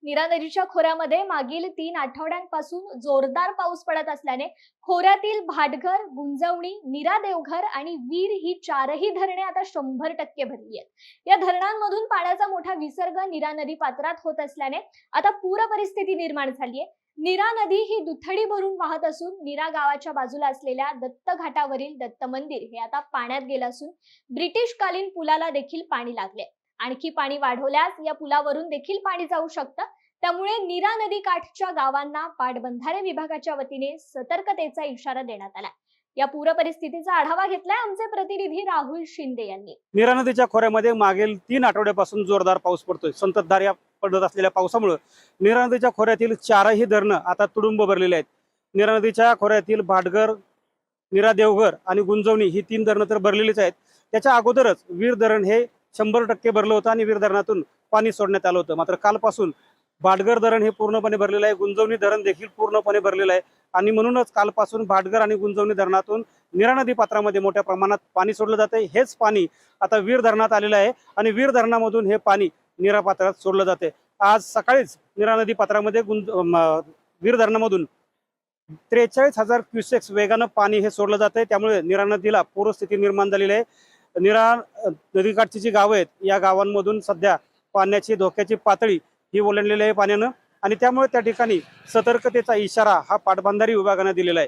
नीरा नदीच्या खोऱ्यामध्ये मागील 3 आठवड्यांपासून जोरदार पाऊस पडत असल्याने खोऱ्यातील भाटघर, गुंजवणी, नीरा देवघर आणि वीर ही चारही धरणे आता 100% भरली आहेत. या धरणांमधून पाण्याचा मोठा विसर्ग नीरा नदी पात्रात होत असल्याने आता पूर परिस्थिती निर्माण झाली आहे. नीरा नदी ही दुथडी भरून वाहत असून नीरा गावाच्या बाजूला असलेल्या दत्त घाटावरील दत्त मंदिर हे आता पाण्यात गेलं असून ब्रिटिश कालीन पुलाला देखील पाणी लागले. आणखी पाणी वाढवल्यास या पुलावरून देखील पाणी जाऊ शकतं. त्यामुळे नीरा नदी काठच्या गावांना पाटबंधारे विभागाच्या वतीने सतर्कतेचा इशारा देण्यात आला. या पूर परिस्थितीचा आढावा घेतलाय आमचे प्रतिनिधी राहुल शिंदे यांनी. नीरा नदीच्या खोऱ्यामध्ये मागील 3 आठवड्यापासून जोरदार पाऊस पडतोय. संततधार पडत असलेल्या पावसामुळे नीरा नदीच्या खोऱ्यातील चारही धरणं आता तुडुंब भरलेली आहेत. नीरा नदीच्या खोऱ्यातील भाटघर, नीरा देवघर आणि गुंजवणी ही 3 धरणं तर भरलेलीच आहेत. त्याच्या अगोदरच वीर धरण हे 100% भरलं होतं आणि वीर धरणातून पाणी सोडण्यात आलं होतं. मात्र कालपासून भाटघर धरण हे पूर्णपणे भरलेलं आहे, गुंजवणी धरण देखील पूर्णपणे भरलेलं आहे आणि म्हणूनच कालपासून भाटघर आणि गुंजवणी धरणातून नीरा नदी पात्रामध्ये मोठ्या प्रमाणात पाणी सोडलं जाते. हेच पाणी आता वीर धरणात आलेलं आहे आणि वीर धरणामधून हे पाणी नीरा पात्रात सोडलं जाते. आज सकाळीच नीरा नदी पात्रामध्ये वीर धरणामधून 43,000 क्युसेक्स वेगानं पाणी हे सोडलं जाते. त्यामुळे नीरा नदीला पूरस्थिती निर्माण झालेली आहे. नीरा नदीकाठची जी गावं आहेत या गावांमधून सध्या पाण्याची धोक्याची पातळी ही ओलांडलेली आहे पाण्यानं आणि त्यामुळे त्या ठिकाणी सतर्कतेचा इशारा हा पाटबंधारे विभागाने दिलेला आहे.